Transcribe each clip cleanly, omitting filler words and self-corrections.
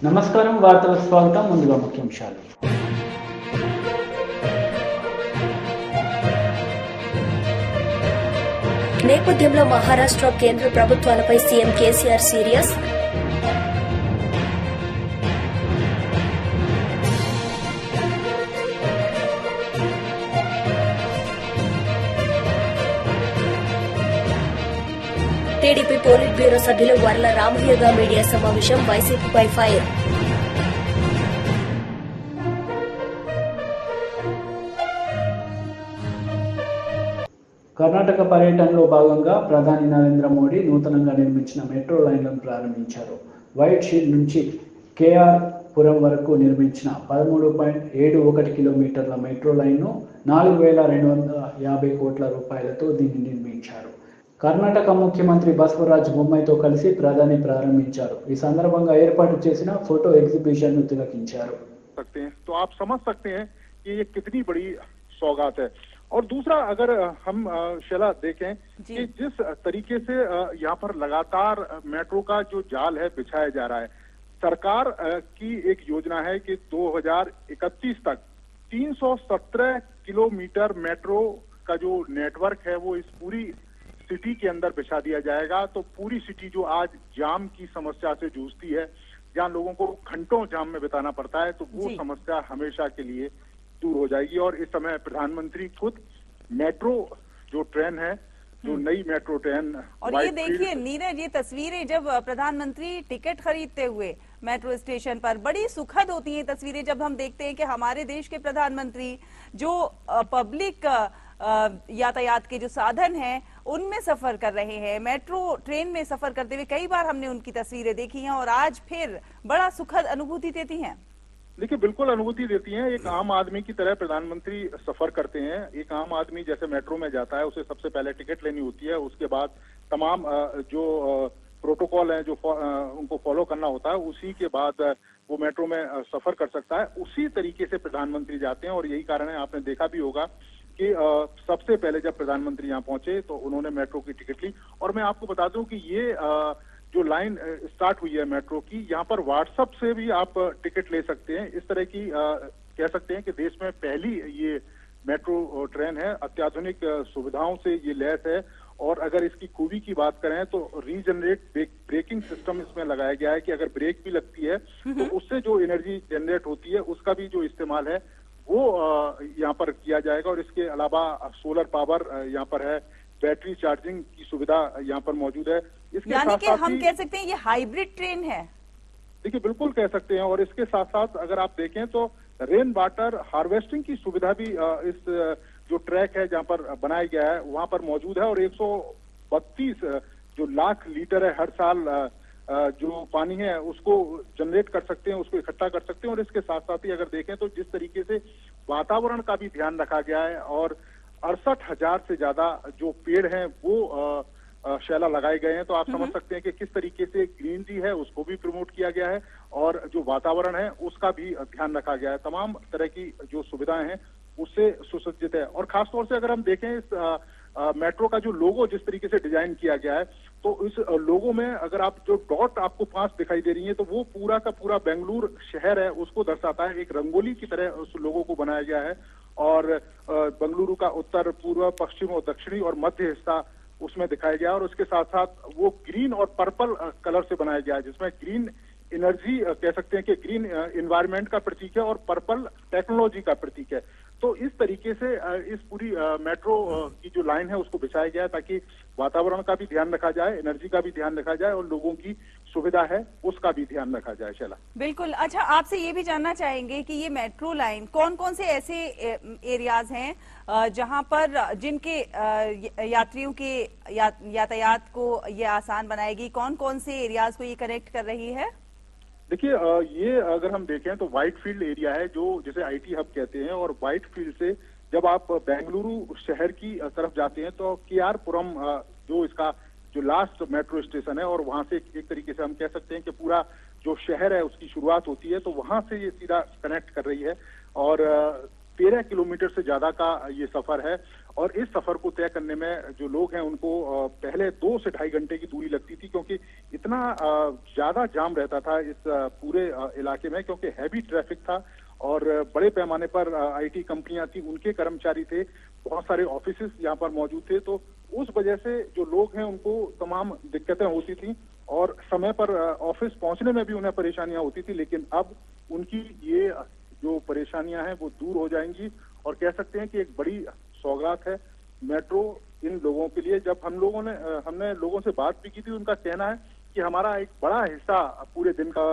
నమస్కారం, వార్తలకు స్వాగతం. ముందుగా ముఖ్యాంశాలు. నేపథ్యంలో మహారాష్ట్ర కేంద్ర ప్రభుత్వాలపై CM KCR serious. TDP polit bureau సభ్యులు వర్ల రామయ్యగా మీడియా సమావేశం, వైసీపీపై ఫైర్. కర్ణాటక పర్యటనలో భాగంగా ప్రధాని నరేంద్ర మోడీ నూతనంగా నిర్మించిన మెట్రో లైన్లను ప్రారంభించారు. వైట్ షీల్డ్ నుంచి కేఆర్ పురం వరకు నిర్మించిన 13.71 కిలోమీటర్ల మెట్రో లైన్ను 4,250 కోట్ల రూపాయలతో దీన్ని నిర్మించారు. కర్ణాటక ముఖ్యమంత్రి బసవరాజ్ బొమ్మాయితో కలిసి ప్రధాని ప్రారంభించారు. ఈ సందర్భంగా ఏర్పాటు చేసిన ఫోటో ఎగ్జిబిషన్ ను తిలకించారు. तो आप समझ सकते हैं कि ये कितनी बड़ी सौगात है। और दूसरा, अगर हम शैला देखें कि जिस तरीके से यहाँ पर लगातार मेट्रो का जो जाल है बिछाया जा रहा है, सरकार की एक योजना है कि 2031 तक 317 किलोमीटर मेट्रो का जो नेटवर्क है वो इस पूरी सिटी के अंदर बिछा दिया जाएगा। तो पूरी सिटी जो आज जाम की समस्या से जूझती है, जहाँ लोगों को घंटों जाम में बिताना पड़ता है, तो वो समस्या हमेशा के लिए दूर हो जाएगी। और इस समय प्रधानमंत्री खुद मेट्रो जो ट्रेन है, जो नई मेट्रो ट्रेन, और ये देखिए नीरज, ये तस्वीरें जब प्रधानमंत्री टिकट खरीदते हुए मेट्रो स्टेशन पर, बड़ी सुखद होती हैं तस्वीरें जब हम देखते हैं कि हमारे देश के प्रधानमंत्री जो पब्लिक यातायात के जो साधन हैं उनमें सफर कर रहे हैं, मेट्रो ट्रेन में सफर करते हुए कई बार हमने उनकी तस्वीरें देखी हैं और आज फिर बड़ा सुखद अनुभूति देती हैं। देखिए, बिल्कुल अनुभूति देती हैं। एक आम आदमी की तरह प्रधानमंत्री सफर करते हैं। एक आम आदमी जैसे मेट्रो में जाता है, उसे सबसे पहले टिकट लेनी होती है, उसके बाद तमाम जो प्रोटोकॉल है जो उनको फॉलो करना होता है, उसी के बाद वो मेट्रो में सफर कर सकता है। उसी तरीके से प्रधानमंत्री जाते हैं। और यही कारण है, आपने देखा भी होगा कि सबसे पहले जब प्रधानमंत्री यहाँ पहुंचे तो उन्होंने मेट्रो की टिकट ली। और मैं आपको बता दूं कि ये जो लाइन स्टार्ट हुई है मेट्रो की, यहाँ पर व्हाट्सएप से भी आप टिकट ले सकते हैं। इस तरह की कह सकते हैं कि देश में पहली ये मेट्रो ट्रेन है, अत्याधुनिक सुविधाओं से ये लैस है। और अगर इसकी खूबी की बात करें तो रीजनरेट ब्रेकिंग सिस्टम इसमें लगाया गया है कि अगर ब्रेक भी लगती है तो उससे जो एनर्जी जनरेट होती है उसका भी जो इस्तेमाल है वो यहाँ पर किया जाएगा। और इसके अलावा सोलर पावर यहाँ पर है, बैटरी चार्जिंग की सुविधा यहाँ पर मौजूद है। इसके यानी साथ कि हम कह सकते हैं ये हाइब्रिड ट्रेन है। देखिए, बिल्कुल कह सकते हैं। और इसके साथ साथ अगर आप देखें तो रेन वाटर हार्वेस्टिंग की सुविधा भी इस जो ट्रैक है जहाँ पर बनाया गया है वहां पर मौजूद है। और 132 जो लाख लीटर है हर साल जो पानी है उसको जनरेट कर सकते हैं, उसको इकट्ठा कर सकते हैं। और इसके साथ साथ ही अगर देखें तो जिस तरीके से वातावरण का भी ध्यान रखा गया है और 68,000 से ज्यादा जो पेड़ हैं वो शैला लगाए गए हैं, तो आप समझ सकते हैं कि किस तरीके से ग्रीनरी है उसको भी प्रमोट किया गया है और जो वातावरण है उसका भी ध्यान रखा गया है। तमाम तरह की जो सुविधाएं हैं उससे सुसज्जित है। और खासतौर से अगर हम देखें इस मेट्रो का जो लोगो जिस तरीके से डिजाइन किया गया है, तो इस लोगो में अगर आप जो डॉट आपको 5 दिखाई दे रही है तो वो पूरा का पूरा बेंगलुरु शहर है उसको दर्शाता है। एक रंगोली की तरह उस लोगो को बनाया गया है। और बेंगलुरु का उत्तर, पूर्व, पश्चिम और दक्षिणी और मध्य हिस्सा उसमें दिखाया गया। और उसके साथ साथ वो ग्रीन और पर्पल कलर से बनाया गया है, जिसमें ग्रीन एनर्जी कह सकते हैं कि ग्रीन एनवायरनमेंट का प्रतीक है और पर्पल टेक्नोलॉजी का प्रतीक है। तो इस तरीके से इस पूरी मेट्रो की जो लाइन है उसको बिछाया गया है ताकि वातावरण का भी ध्यान रखा जाए, एनर्जी का भी ध्यान रखा जाए और लोगों की सुविधा है उसका भी ध्यान रखा जाए। शैला, बिल्कुल। अच्छा, आपसे ये भी जानना चाहेंगे कि ये मेट्रो लाइन कौन कौन से ऐसे एरियाज हैं जहां पर जिनके यात्रियों के यातायात को ये आसान बनाएगी, कौन कौन से एरियाज को ये कनेक्ट कर रही है? देखिए, ये अगर हम देखें तो व्हाइट फील्ड एरिया है जो जिसे आईटी हब कहते हैं। और व्हाइट फील्ड से जब आप बेंगलुरु शहर की तरफ जाते हैं तो केआर पुरम जो इसका जो लास्ट मेट्रो स्टेशन है और वहां से एक तरीके से हम कह सकते हैं कि पूरा जो शहर है उसकी शुरुआत होती है, तो वहां से ये सीधा कनेक्ट कर रही है और 13 किलोमीटर से ज्यादा का ये सफर है। और इस सफर को तय करने में जो लोग हैं उनको पहले 2 से ढाई घंटे की दूरी लगती थी, क्योंकि इतना ज्यादा जाम रहता था इस पूरे इलाके में, क्योंकि हैवी ट्रैफिक था और बड़े पैमाने पर आईटी कंपनियां थी, उनके कर्मचारी थे, बहुत सारे ऑफिसेस यहाँ पर मौजूद थे। तो उस वजह से जो लोग हैं उनको तमाम दिक्कतें होती थी और समय पर ऑफिस पहुंचने में भी उन्हें परेशानियां होती थी। लेकिन अब उनकी ये जो परेशानियां हैं वो दूर हो जाएंगी और कह सकते हैं कि एक बड़ी सौगात है मेट्रो इन लोगों के लिए। जब हमने लोगों से बात भी की थी, उनका कहना है कि हमारा एक बड़ा हिस्सा पूरे दिन का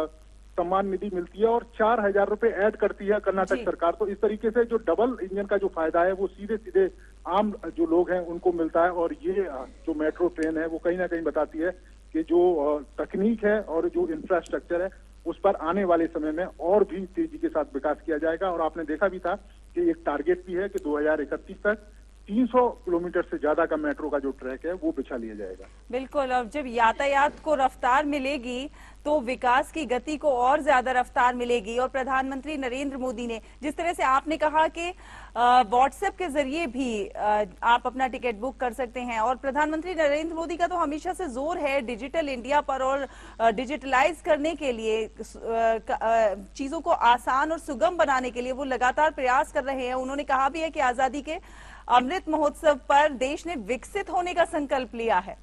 सम्मान निधि मिलती है और 4,000 रुपए ऐड करती है कर्नाटक सरकार। तो इस तरीके से जो डबल इंजन का जो फायदा है वो सीधे सीधे आम जो लोग हैं उनको मिलता है। और ये जो मेट्रो ट्रेन है वो कहीं ना कहीं बताती है कि जो तकनीक है और जो इंफ्रास्ट्रक्चर है उस पर आने वाले समय में और भी तेजी के साथ विकास किया जाएगा। और आपने देखा भी था कि एक टारगेट भी है कि 2031 तक 300 किलोमीटर से ज्यादा का मेट्रो का जो ट्रैक है वो बिछा लिया जाएगा। बिल्कुल, और जब यातायात को रफ्तार मिलेगी तो विकास की गति को और ज्यादा रफ्तार मिलेगी। और प्रधानमंत्री नरेंद्र मोदी ने जिस तरह से आपने कहा कि व्हाट्सएप के जरिए भी आप अपना टिकट बुक कर सकते हैं, और प्रधानमंत्री नरेंद्र मोदी का तो हमेशा से जोर है डिजिटल इंडिया पर और डिजिटलाइज करने के लिए, चीजों को आसान और सुगम बनाने के लिए वो लगातार प्रयास कर रहे हैं। उन्होंने कहा भी है कि आजादी के अमृत महोत्सव पर देश ने विकसित होने का संकल्प लिया है।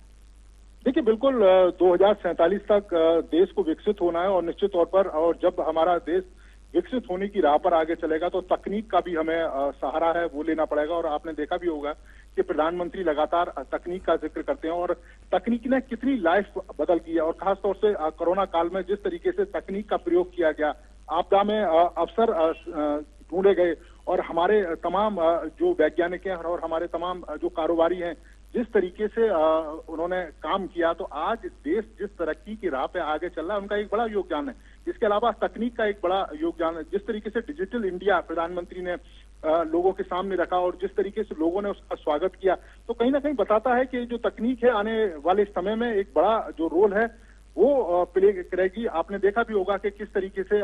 देखिए, बिल्कुल 2047 तक देश को विकसित होना है और निश्चित तौर पर, और जब हमारा देश विकसित होने की राह पर आगे चलेगा तो तकनीक का भी हमें सहारा है वो लेना पड़ेगा। और आपने देखा भी होगा कि प्रधानमंत्री लगातार तकनीक का जिक्र करते हैं और तकनीक ने कितनी लाइफ बदल दी है। और खासतौर से कोरोना काल में जिस तरीके से तकनीक का प्रयोग किया गया, आपदा में अवसर ढूंढे गए और हमारे तमाम जो वैज्ञानिक हैं और हमारे तमाम जो कारोबारी हैं जिस तरीके से उन्होंने काम किया, तो आज देश जिस तरक्की की राह पे आगे चल रहा है उनका एक बड़ा योगदान है। इसके अलावा तकनीक का एक बड़ा योगदान है। जिस तरीके से डिजिटल इंडिया प्रधानमंत्री ने लोगों के सामने रखा और जिस तरीके से लोगों ने उसका स्वागत किया, तो कहीं ना कहीं बताता है कि जो तकनीक है आने वाले समय में एक बड़ा जो रोल है वो प्ले करेगी। आपने देखा भी होगा कि किस तरीके से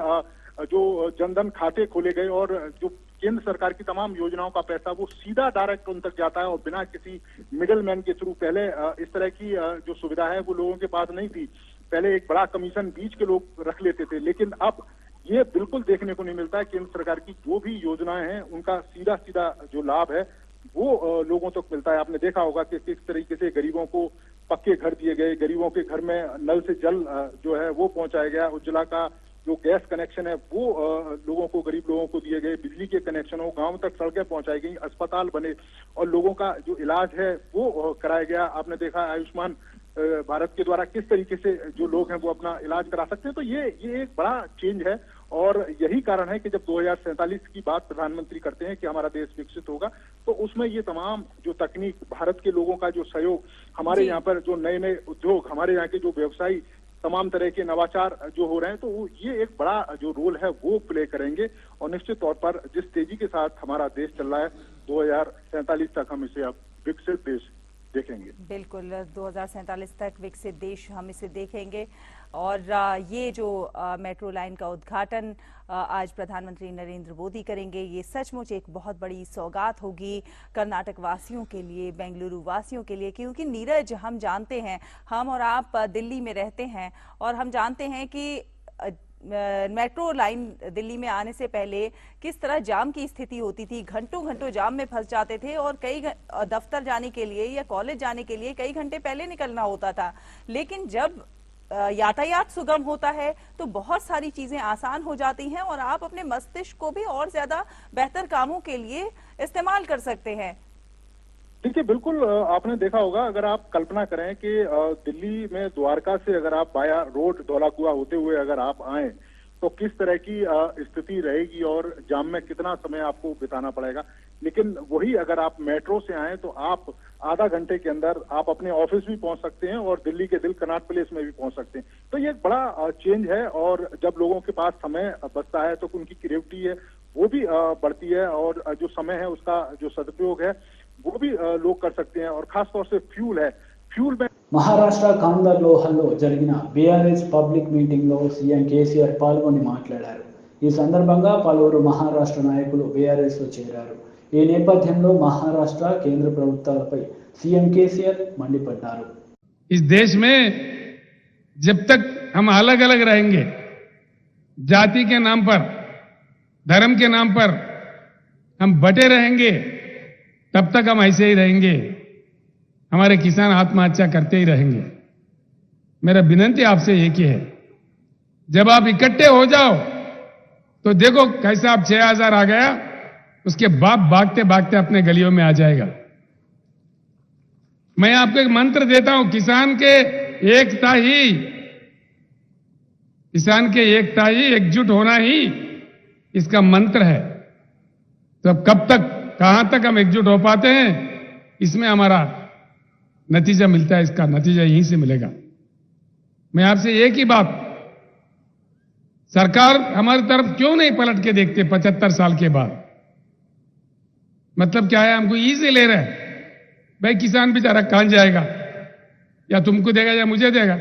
जो जनधन खाते खोले गए और जो केंद्र सरकार की तमाम योजनाओं का पैसा वो सीधा डायरेक्ट उन तक जाता है और बिना किसी मिडल मैन के थ्रू। पहले इस तरह की जो सुविधा है वो लोगों के पास नहीं थी। पहले एक बड़ा कमीशन बीच के लोग रख लेते थे, लेकिन अब ये बिल्कुल देखने को नहीं मिलता है। केंद्र सरकार की जो भी योजनाएं हैं उनका सीधा सीधा जो लाभ है वो लोगों तक मिलता है। आपने देखा होगा कि किस तरीके से गरीबों को पक्के घर दिए गए, गरीबों के घर में नल से जल जो है वो पहुंचाया गया, उज्ज्वला का जो गैस कनेक्शन है वो लोगों को, गरीब लोगों को दिए गए, बिजली के कनेक्शन हो, गांव तक सड़कें पहुंचाई गई, अस्पताल बने और लोगों का जो इलाज है वो कराया गया। आपने देखा आयुष्मान भारत के द्वारा किस तरीके से जो लोग हैं वो अपना इलाज करा सकते हैं। तो ये एक बड़ा चेंज है और यही कारण है कि जब 2047 की बात प्रधानमंत्री करते हैं कि हमारा देश विकसित होगा, तो उसमें ये तमाम जो तकनीक, भारत के लोगों का जो सहयोग, हमारे यहाँ पर जो नए नए उद्योग, हमारे यहाँ के जो व्यवसायी, तमाम तरह के नवाचार जो हो रहे हैं, तो ये एक बड़ा जो रोल है वो प्ले करेंगे। और निश्चित तौर पर जिस तेजी के साथ हमारा देश चल रहा है, 2047 तक हम इसे अब विकसित देश देखेंगे। बिल्कुल, 2047 तक विकसित देश हम इसे देखेंगे। और ये जो मेट्रो लाइन का उद्घाटन आज प्रधानमंत्री नरेंद्र मोदी करेंगे, ये सचमुच एक बहुत बड़ी सौगात होगी कर्नाटक वासियों के लिए, बेंगलुरु वासियों के लिए। क्योंकि नीरज, हम जानते हैं, हम और आप दिल्ली में रहते हैं और हम जानते हैं कि मेट्रो लाइन दिल्ली में आने से पहले किस तरह जाम की स्थिति होती थी। घंटों घंटों जाम में फंस जाते थे और कई दफ्तर जाने के लिए या कॉलेज जाने के लिए कई घंटे पहले निकलना होता था। लेकिन जब यातायात सुगम होता है तो बहुत सारी चीजें आसान हो जाती हैं और आप अपने मस्तिष्क को भी और ज्यादा बेहतर कामों के लिए इस्तेमाल कर सकते हैं। देखिए, बिल्कुल आपने देखा होगा, अगर आप कल्पना करें कि दिल्ली में द्वारका से अगर आप बाया रोड धौलाकुआ होते हुए अगर आप आए तो किस तरह की स्थिति रहेगी और जाम में कितना समय आपको बिताना पड़ेगा। लेकिन वही अगर आप मेट्रो से आए तो आप आधा घंटे के अंदर आप अपने ऑफिस भी पहुंच सकते हैं और दिल्ली के दिल कनॉट प्लेस में भी पहुंच सकते हैं। तो ये एक बड़ा चेंज है और जब लोगों के पास समय बचता है तो उनकी क्रिएटिविटी है वो भी बढ़ती है और जो समय है उसका जो सदुपयोग है वो भी लोग कर सकते हैं। और खासतौर से फ्यूल है, फ्यूल में మహారాష్ట్ర కాందర్లోహల్లో జరిగిన బీఆర్ఎస్ పబ్లిక్ మీటింగ్లో సీఎం కేసీఆర్ పాల్గొని మాట్లాడారు. ఈ సందర్భంగా పలువురు మహారాష్ట్ర నాయకులు బీఆర్ఎస్లో చేరారు. ఈ నేపథ్యంలో మహారాష్ట్ర కేంద్ర ప్రభుత్వాలపై సీఎం కేసీఆర్ మండిపడ్డారు. इस देश में जब तक हम अलग अलग रहेंगे, जाति के नाम पर, धर्म के नाम पर हम बटे रहेंगे, तब तक हम ऐसे ही रहेंगे. हमारे किसान आत्महत्या करते ही रहेंगे. मेरा विनती आपसे एक ही है, जब आप इकट्ठे हो जाओ तो देखो कैसे आप 6000 आ गया, उसके बाप भागते भागते अपने गलियों में आ जाएगा. मैं आपको एक मंत्र देता हूं, किसान के एकता ही एकजुट होना ही इसका मंत्र है. तो अब कब तक, कहां तक हम एकजुट हो पाते हैं, इसमें हमारा नतीजा मिलता है. इसका नतीजा यहीं से मिलेगा. मैं आपसे एक ही बात, सरकार हमारी तरफ क्यों नहीं पलट के देखते 75 साल के बाद? मतलब क्या है, हमको इजी ले रहे हैं. भाई किसान बेचारा कहां जाएगा, या तुमको देगा या मुझे देगा,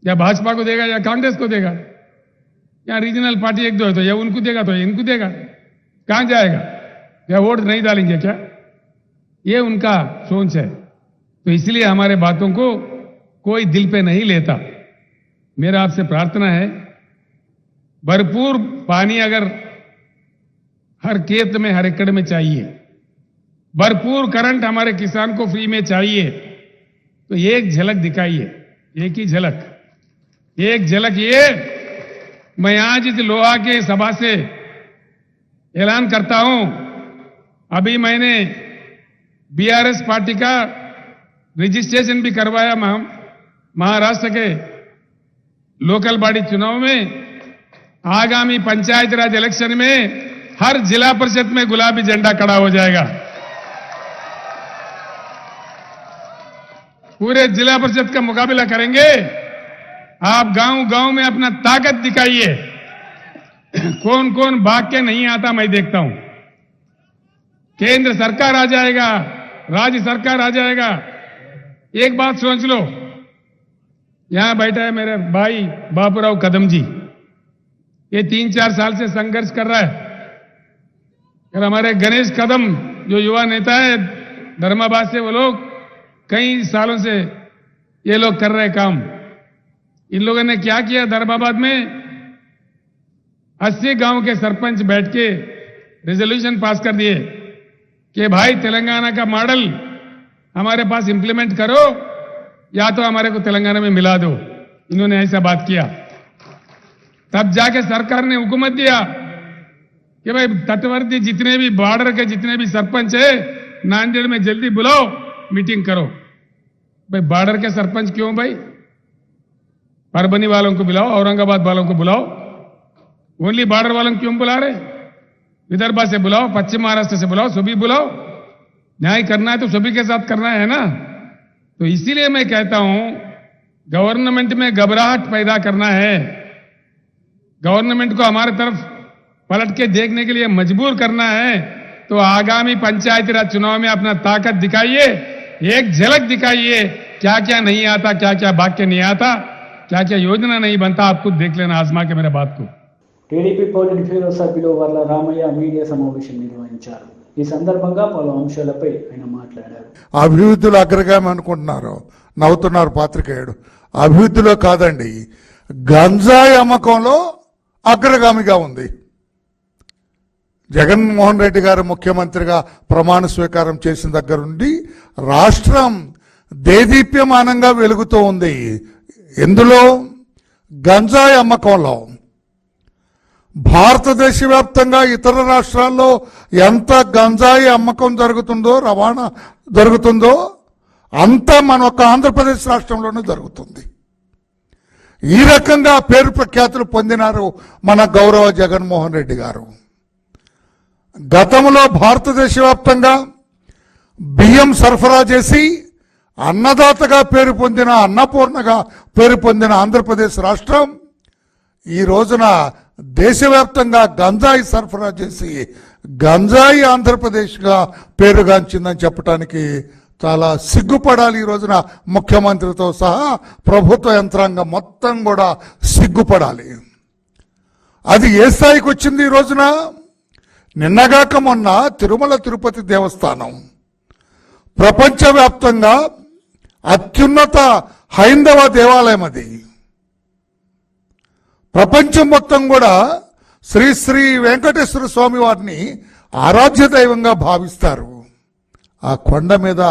या भाजपा को देगा या कांग्रेस को देगा, या रीजनल पार्टी एक दो है तो या उनको देगा तो इनको देगा, कहां जाएगा, या वोट नहीं डालेंगे क्या? ये उनका सोच है. तो इसलिए हमारे बातों को कोई दिल पे नहीं लेता. मेरा आपसे प्रार्थना है, भरपूर पानी अगर हर खेत में, हर एकड़ में चाहिए, भरपूर करंट हमारे किसान को फ्री में चाहिए, तो एक झलक दिखाइए, एक ही झलक, एक झलक. ये मैं आज इस लोहा के सभा से ऐलान करता हूं, अभी मैंने बीआरएस पार्टी का रजिस्ट्रेशन भी करवाया. महाराष्ट्र के लोकल बॉडी चुनाव में, आगामी पंचायत राज इलेक्शन में हर जिला परिषद में गुलाबी झंडा खड़ा हो जाएगा. पूरे जिला परिषद का मुकाबला करेंगे. आप गांव गांव में अपना ताकत दिखाइए. कौन कौन भाग के नहीं आता मैं देखता हूं. केंद्र सरकार आ जाएगा, राज्य सरकार आ जाएगा. एक बात सोच लो, यहां बैठा है मेरे भाई बाबूराव कदम जी, ये 3-4 साल से संघर्ष कर रहा है. और हमारे गणेश कदम जो युवा नेता है धर्माबाद से, वो लोग कई सालों से ये लोग कर रहे काम. इन लोगों ने क्या किया, धर्माबाद में 80 गांव के सरपंच बैठ के रेजोल्यूशन पास कर दिए कि भाई तेलंगाना का मॉडल हमारे पास इंप्लीमेंट करो, या तो हमारे को तेलंगाना में मिला दो. इन्होंने ऐसा बात किया. तब जाके सरकार ने हुकूमत दिया कि भाई तटवर्ती जितने भी, बॉर्डर के जितने भी सरपंच है, नांदेड़ में जल्दी बुलाओ, मीटिंग करो. भाई बॉर्डर के सरपंच क्यों भाई? परभनी वालों को बुलाओ, औरंगाबाद वालों को बुलाओ. ओनली बॉर्डर वालों को क्यों बुला रहे? विदर्भा से बुलाओ, पश्चिम महाराष्ट्र से बुलाओ, सभी बुलाओ. न्याय करना है तो सभी के साथ करना है ना. तो इसीलिए मैं कहता हूं, गवर्नमेंट में घबराहट पैदा करना है, गवर्नमेंट को हमारे तरफ पलट के देखने के लिए मजबूर करना है. तो आगामी पंचायती राज चुनाव में अपना ताकत दिखाइए, एक झलक दिखाइए. क्या क्या नहीं आता, क्या क्या वाक्य नहीं आता, क्या क्या योजना नहीं बनता, आप खुद देख लेना आजमा के मेरे बात को. టీడీపీ పోలిట్ బ్యూరో సభ్యులు వర్ల రామయ్య మీడియా సమావేశం నిర్వహించారు. ఈ సందర్భంగా పలు అంశాలపై ఆయన మాట్లాడారు. అభివృద్ధిలో అగ్రగామి అనుకుంటున్నారు, నవ్వుతున్నారు పాత్రికేయుడు. అభివృద్ధిలో కాదండి, గంజాయి అమ్మకంలో అగ్రగామిగా ఉంది. జగన్మోహన్ రెడ్డి గారు ముఖ్యమంత్రిగా ప్రమాణ స్వీకారం చేసిన దగ్గర నుండి రాష్ట్రం దేదీప్యమానంగా వెలుగుతూ ఉంది. ఎందులో? గంజాయి అమ్మకంలో. భారతదేశ వ్యాప్తంగా ఇతర రాష్ట్రాల్లో ఎంత గంజాయి అమ్మకం జరుగుతుందో, రవాణా జరుగుతుందో, అంతా మన ఒక్క ఆంధ్రప్రదేశ్ రాష్ట్రంలోనే జరుగుతుంది. ఈ రకంగా పేరు ప్రఖ్యాతులు పొందినారు మన గౌరవ జగన్మోహన్ రెడ్డి గారు. గతంలో భారతదేశ వ్యాప్తంగా బియ్యం సరఫరా చేసి అన్నదాతగా పేరు పొందిన, అన్నపూర్ణగా పేరు పొందిన ఆంధ్రప్రదేశ్ రాష్ట్రం ఈ రోజున దేశవ్యాప్తంగా గంజాయి సరఫరా చేసి గంజాయి ఆంధ్రప్రదేశ్గా పేరుగాంచిందని చెప్పడానికి చాలా సిగ్గుపడాలి. ఈ రోజున ముఖ్యమంత్రితో సహా ప్రభుత్వ యంత్రాంగం మొత్తం కూడా సిగ్గుపడాలి. అది ఏ స్థాయికి వచ్చింది ఈ రోజున? నిన్నగాక మొన్న తిరుమల తిరుపతి దేవస్థానం ప్రపంచవ్యాప్తంగా అత్యున్నత హైందవ దేవాలయం. అది ప్రపంచం మొత్తం కూడా శ్రీ శ్రీ వెంకటేశ్వర స్వామి వారిని ఆరాధ్య దైవంగా భావిస్తారు. ఆ కొండ మీద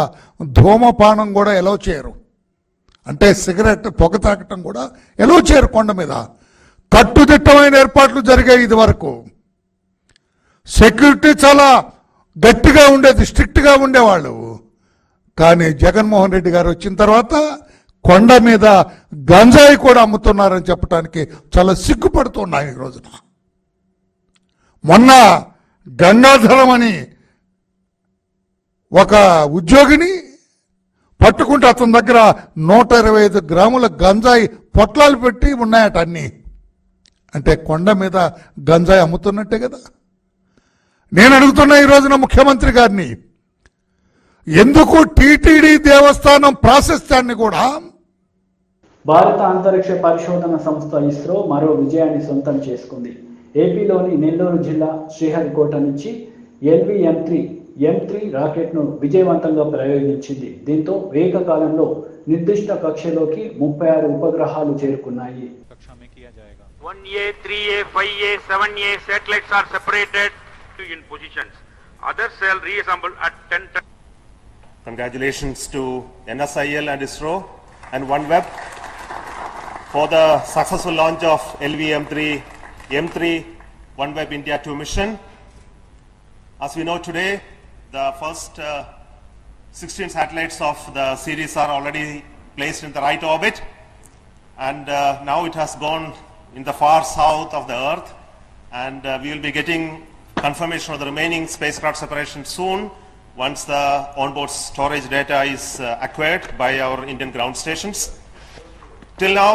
ధూమపానం కూడా ఎలో చేయరు, అంటే సిగరెట్ పొగ తాగటం కూడా ఎలో చేయరు. కొండ మీద కట్టుదిట్టమైన ఏర్పాట్లు జరిగాయి. ఇది వరకు సెక్యూరిటీ చాలా గట్టిగా ఉండేది, స్ట్రిక్ట్గా ఉండేవాళ్ళు. కానీ జగన్మోహన్ రెడ్డి గారు వచ్చిన తర్వాత కొండ మీద గంజాయి కూడా అమ్ముతున్నారని చెప్పడానికి చాలా సిగ్గుపడుతున్నాయి ఈ రోజున. మొన్న గంగాధరం అని ఒక ఉద్యోగిని పట్టుకుంటే అతని దగ్గర 125 గ్రాముల గంజాయి పొట్లాలు పెట్టి ఉన్నాయట అన్ని. అంటే కొండ మీద గంజాయి అమ్ముతున్నట్టే కదా. నేను అడుగుతున్నా ఈ రోజున ముఖ్యమంత్రి గారిని, ఎందుకు టీటీడీ దేవస్థానం ప్రాశస్త్యాన్ని కూడా భారత అంతరిక్ష పరిశోధన సంస్థ ఇస్రో మరో విజయాన్ని సొంతం చేసుకుంది. ఏపీలోని నెల్లూరు జిల్లా శ్రీహరికోట నుంచి LV-M3 M3 రాకెట్ను విజయవంతంగా ప్రయోగించింది. దీంతో ఏకకాలంలో నిర్దిష్ట కక్షలోకి 36 ఉపగ్రహాలు చేరుకున్నాయి. 1A, 3A, 5A, 7A satellites are separated in positions. Others shall reassemble at 10 times. Congratulations to NSIL and ISRO and OneWeb for the successful launch of LV-M3 OneWeb India 2 mission. As we know today, the first 16 satellites of the series are already placed in the right orbit, and now it has gone in the far south of the Earth, and we will be getting confirmation of the remaining spacecraft separation soon once the onboard storage data is acquired by our Indian ground stations. Till now,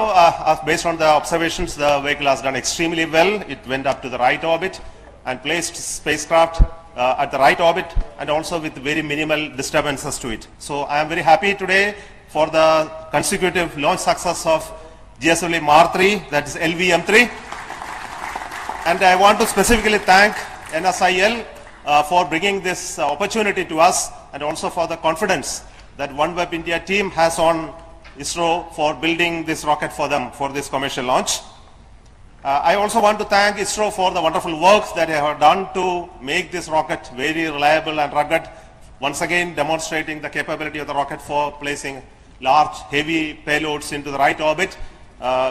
based on the observations, the vehicle has done extremely well. It went up to the right orbit and placed spacecraft at the right orbit, and also with very minimal disturbances to it. So I am very happy today for the consecutive launch success of GSLV Mark 3, that is LV-M3. And I want to specifically thank NSIL for bringing this opportunity to us, and also for the confidence that OneWeb India team has on ISRO for building this rocket for them for this commercial launch. I also want to thank ISRO for the wonderful work that they have done to make this rocket very reliable and rugged, once again demonstrating the capability of the rocket for placing large, heavy payloads into the right orbit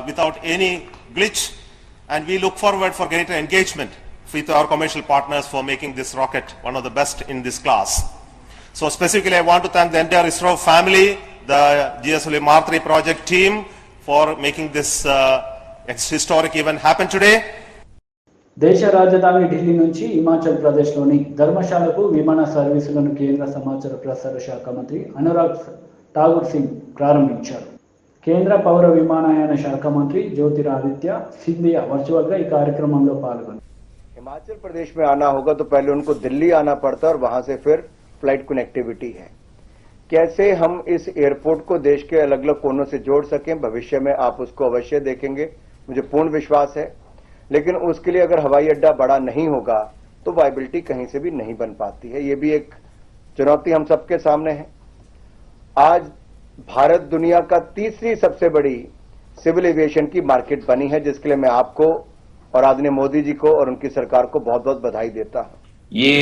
without any glitch. And we look forward for greater engagement with our commercial partners for making this rocket one of the best in this class. So specifically, I want to thank the entire ISRO family, the GSLV Mark 3 project team for making this historic event happen today. దేశ రాజధాని ఢిల్లీ నుంచి హిమాచల్ ప్రదేశ్లోని ధర్మశాలకు విమాన సర్వీసులను కేంద్ర సమాచార ప్రసార శాఖ మంత్రి అనురాగ్ ఠాకూర్ సింగ్ ప్రారంభించారు. కేంద్ర పౌర విమానయాన శాఖ మంత్రి జ్యోతిరాదిత్య సింధియా వర్చువల్గా ఈ కార్యక్రమంలో పాల్గొన్నారు. हिमाचल प्रदेश में आना होगा तो पहले उनको दिल्ली आना पड़ता है और वहां से फिर फ्लाइट कनेक्टिविटी है. कैसे हम इस एयरपोर्ट को देश के अलग अलग कोनों से जोड़ सकें, भविष्य में आप उसको अवश्य देखेंगे, मुझे पूर्ण विश्वास है. लेकिन उसके लिए अगर हवाई अड्डा बड़ा नहीं होगा तो वायबिलिटी कहीं से भी नहीं बन पाती है. ये भी एक चुनौती हम सबके सामने है. आज भारत दुनिया का तीसरी सबसे बड़ी सिविल एविएशन की मार्केट बनी है, जिसके लिए मैं आपको और आदरणीय मोदी जी को और उनकी सरकार को बहुत बहुत बधाई देता हूं. ये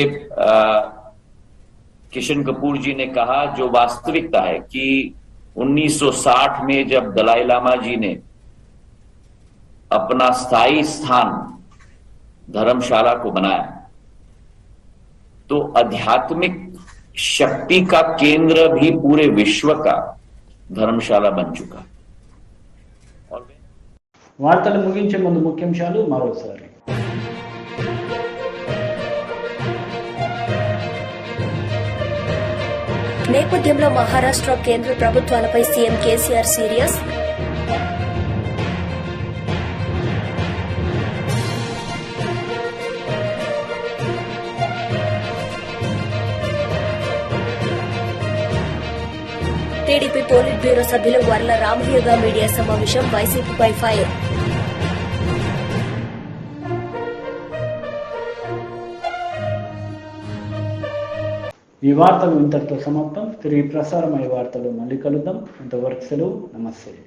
किशन कपूर जी ने कहा जो वास्तविकता है कि 1960 में जब दलाई लामा जी ने अपना स्थायी स्थान धर्मशाला को बनाया तो आध्यात्मिक शक्ति का केंद्र भी पूरे विश्व का धर्मशाला बन चुका. వార్తలు ముగించే ముందు ముఖ్యాంశాలు మరోసారి. నేపథ్యంలో మహారాష్ట్ర కేంద్ర ప్రభుత్వాలపై CM KCR serious. TDP polit bureau సభ్యులు వర్ల రామయ్యగా మీడియా సమావేశం వైసీపీపై ఫైర్. ఈ వార్తలు ఇంతటితో సమాప్తం. తిరిగి ప్రసారమయ్యే వార్తలు మళ్ళీ కలుద్దాం. అంతవరకు సెలవు. నమస్తే.